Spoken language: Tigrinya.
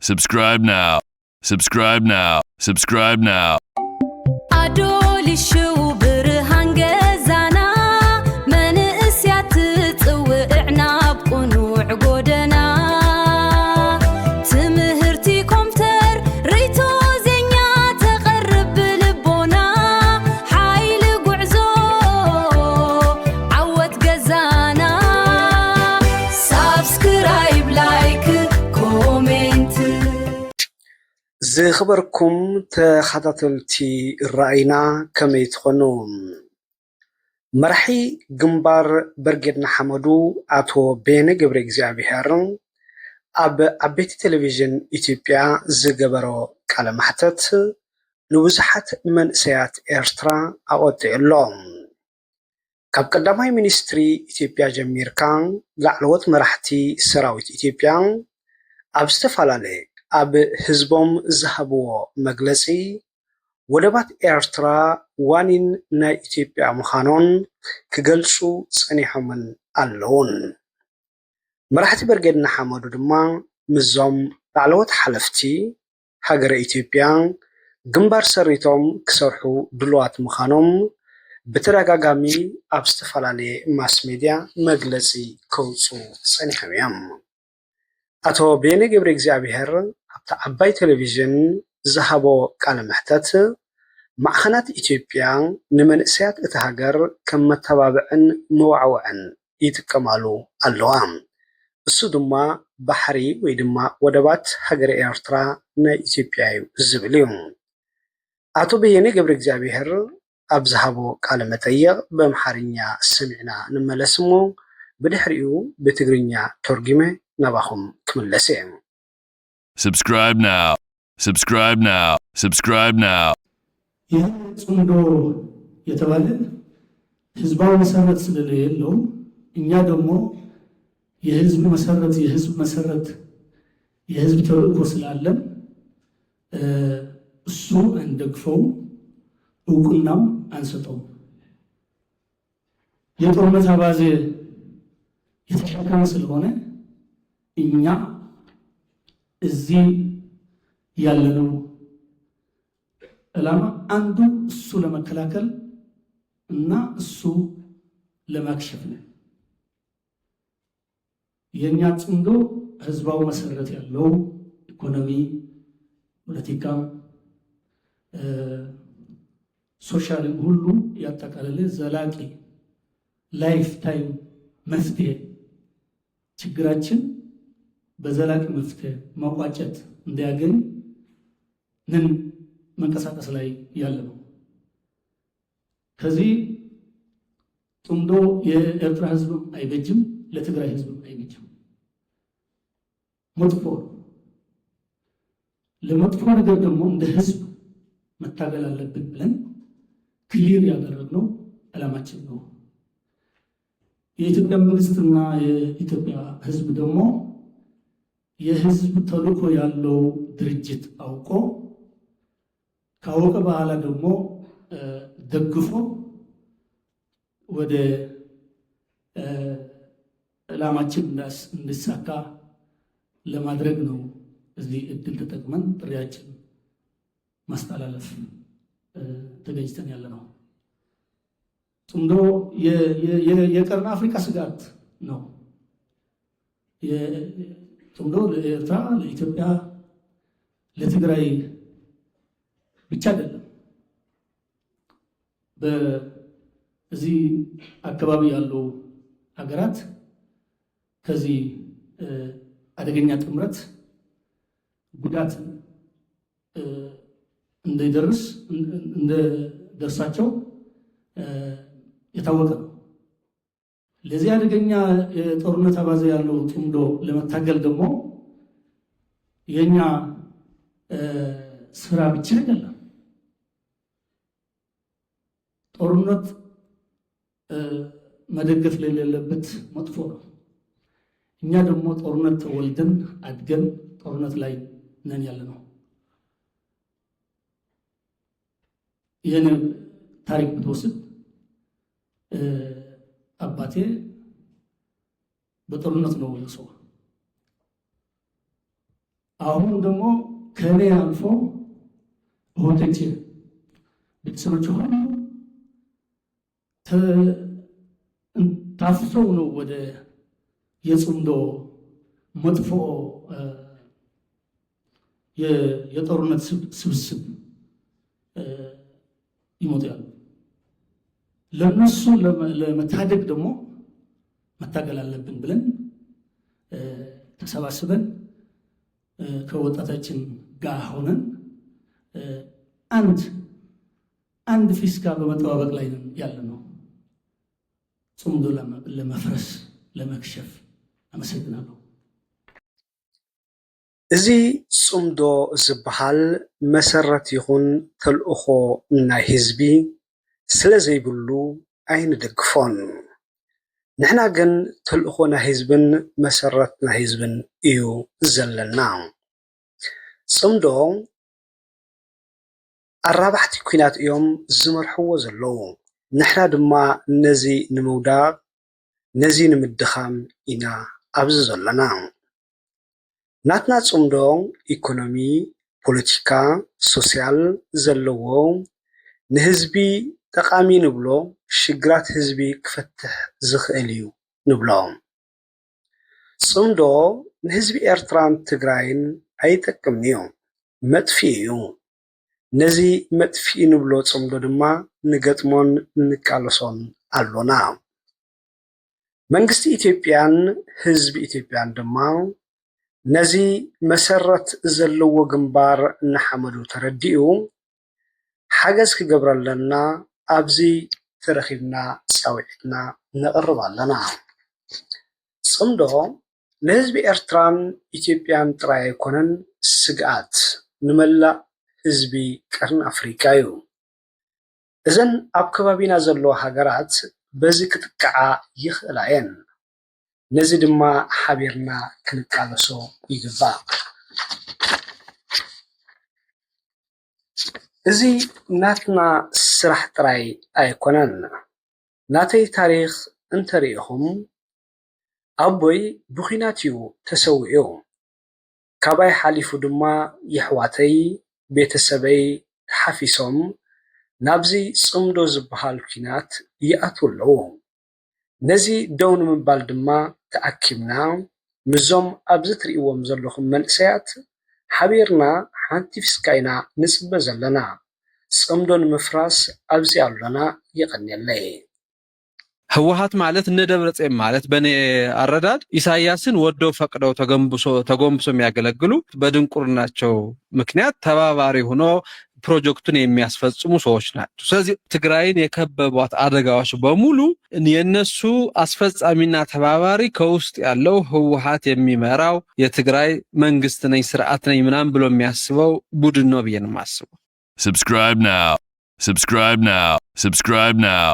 Subscribe now. Subscribe now. Subscribe now. Adoli show برهان جزانا من اسيات تطوعنا بقنوع قدنا تمهرتي كمتر ريتو زينيا تقرب لبونا حايل قعزو عوت جزانا سبسكرايب لايك كومنت زخبركم تخططلتي الرأينا كما يتخنون مرحي جنبار برجدنا حمدو عطو بين جبر إجزابيهرن عبيت تلفزيون إثيوبيا زجبرو كلام محتت نوزحت من سيات إرسترا أوت اللون كاب قدامي مينستري إثيوبيا جمير كان لعلوت مرحتي سراويت إثيوبيا أبستفالالي أب حزبهم زهبوا مجلسي ودبات إرترا وانين نا إثيوبيا مخانون كجلسو صنيحة من اللون مرحتي برجدنا حمدو دما مزوم بعلوت حلفتي هاجر إثيوبيا جنبار سريتهم كسرحو دلوات مخانوم بتراجعامي أبستفالالي ماس ميديا مجلسي كوسو صنيحة ميام أتو بين جبر إجزابيهر حتى عباي تلفزيون زهبو قال محتت معخنات إثيوبيا نمن سيات اتهاجر كما تبابعن موعوعن يتكمالو اللوام السودما بحري ويدما ودبات هاجر إرترا نا إثيوبيا الزبليون أتو بين جبر إجزابيهر أبزهبو قال متيغ بمحرينيا سمعنا نملسمو بدحريو بتغرينيا ترجمة نباهم كملسين Subscribe now. Subscribe now. Subscribe now. ጽምዶ የተባለ ህዝባዊ መሰረት ስለሌለው እኛ ደግሞ የህዝብ መሰረት የህዝብ ተልእኮ ስላለን እሱ እንደግፈው እውቅናም አንሰጠው የጦርነት አባዜ የተሸከመ ስለሆነ እኛ እዚህ ያለነው ዓላማ አንዱ እሱ ለመከላከል እና እሱ ለማክሸፍ ነው። የኛ ጽምዶ ህዝባዊ መሰረት ያለው ኢኮኖሚ፣ ፖለቲካ፣ ሶሻል ሁሉ ያጠቃለለ ዘላቂ ላይፍ ታይም መፍትሄ ችግራችን በዘላቂ መፍትሄ መቋጨት እንዲያገኝ ምን መንቀሳቀስ ላይ ያለ ነው። ከዚህ ጽምዶ የኤርትራ ህዝብ አይበጅም፣ ለትግራይ ህዝብ አይበጅም። መጥፎ ለመጥፎ ነገር ደግሞ እንደ ህዝብ መታገል አለብን ብለን ክሊር ያደረግነው ዓላማችን ነው። የኢትዮጵያ መንግስትና የኢትዮጵያ ህዝብ ደግሞ የህዝብ ተልእኮ ያለው ድርጅት አውቆ ካወቀ በኋላ ደግሞ ደግፎ ወደ ዓላማችን እንዲሳካ ለማድረግ ነው እዚህ እድል ተጠቅመን ጥሪያችን ማስተላለፍ ተገኝተን ያለ ነው። ጽምዶ የቀርን አፍሪካ ስጋት ነው። ጽምዶ ለኤርትራ፣ ለኢትዮጵያ፣ ለትግራይ ብቻ አይደለም። በዚህ አካባቢ ያሉ ሀገራት ከዚህ አደገኛ ጥምረት ጉዳት እንደደርሳቸው የታወቀ ነው። ለዚህ አደገኛ የጦርነት አባዜ ያለው ጽምዶ ለመታገል ደግሞ የኛ ስራ ብቻ አይደለም። ጦርነት መደገፍ የሌለበት መጥፎ ነው። እኛ ደግሞ ጦርነት ተወልደን አድገን ጦርነት ላይ ነን ያለ ነው። ይህን ታሪክ ብትወስድ አባቴ በጦርነት ነው የሰው አሁን ደግሞ ከኔ አልፎ ሆቴል ቤተሰቦች ሁሉ ታፍሰው ነው ወደ የጽምዶ መጥፎ የጦርነት ስብስብ ይሞታሉ። ለነሱ ለመታደግ ደግሞ መታገል አለብን ብለን ተሰባስበን ከወጣታችን ጋር ሆነን አንድ ፊስካ በመጠባበቅ ላይ ያለ ነው። ጽምዶ ለመፍረስ ለመክሸፍ አመሰግናለሁ። እዚ ጽምዶ ዝበሃል መሰረት ይኹን ተልእኾ ናይ ህዝቢ ስለ ዘይብሉ ኣይንደግፎን። ንሕና ግን ተልእኾ ናይ ህዝብን መሰረት ናይ ህዝብን እዩ ዘለና። ጽምዶ ኣራባሕቲ ኩናት እዮም ዝመርሕዎ ዘለዉ። ንሕና ድማ ነዚ ንምውዳቕ ነዚ ንምድኻም ኢና ኣብዚ ዘለና። ናትና ጽምዶ ኢኮኖሚ፣ ፖለቲካ፣ ሶስያል ዘለዎ ንህዝቢ ጠቃሚ ንብሎ ሽግራት ህዝቢ ክፈትሕ ዝኽእል እዩ ንብሎ። ጽምዶ ንህዝቢ ኤርትራን ትግራይን ኣይጠቅምን እዩ፣ መጥፊእ እዩ። ነዚ መጥፊእ ንብሎ ጽምዶ ድማ ንገጥሞን ንቃለሶን ኣሎና። መንግስቲ ኢትዮጵያን ህዝቢ ኢትዮጵያን ድማ ነዚ መሰረት ዘለዎ ግንባር እናሓመዱ ተረዲኡ ሓገዝ ክገብረለና ኣብዚ ተረኺብና ፃውዒትና ነቕርብ ኣለና። ጽምዶ ንህዝቢ ኤርትራን ኢትዮጵያን ጥራይ ኣይኮነን ስግኣት ንመላእ ህዝቢ ቀርን ኣፍሪካ እዩ። እዘን ኣብ ከባቢና ዘለዋ ሃገራት በዚ ክጥቅዓ ይኽእላ እየን። ነዚ ድማ ሓቢርና ክንቃለሶ ይግባእ። እዚ ናትና ስራሕ ጥራይ ኣይኮነን። ናተይ ታሪክ እንተሪኢኹም ኣቦይ ብኹናት እዩ ተሰዊዑ። ካባይ ሓሊፉ ድማ የሕዋተይ ቤተሰበይ ተሓፊሶም ናብዚ ጽምዶ ዝበሃል ኩናት ይኣትዉ ኣለዉ። ነዚ ደው ንምባል ድማ ተኣኪብና ምዞም ኣብዚ ትርእይዎም ዘለኹም መንእሰያት ሓቢርና ሓንቲ ፊስካ ኢና ንጽበ ዘለና። ጽምዶ ንምፍራስ ኣብዚ ኣሎና ይቐኒየለይ። ህወሓት ማለት እነ ደብረጽዮን ማለት በኔ አረዳድ ኢሳያስን ወደው ፈቅደው ተጎንብሶ የሚያገለግሉ በድንቁርናቸው ምክንያት ተባባሪ ሆኖ ፕሮጀክቱን የሚያስፈጽሙ ሰዎች ናቸው። ስለዚህ ትግራይን የከበቧት አደጋዎች በሙሉ የነሱ አስፈጻሚና ተባባሪ ከውስጥ ያለው ህወሓት የሚመራው የትግራይ መንግስት ነኝ ስርዓት ነኝ ምናምን ብሎ የሚያስበው ቡድን ነው ብዬ ነው የማስበው። Subscribe now. Subscribe now. Subscribe now.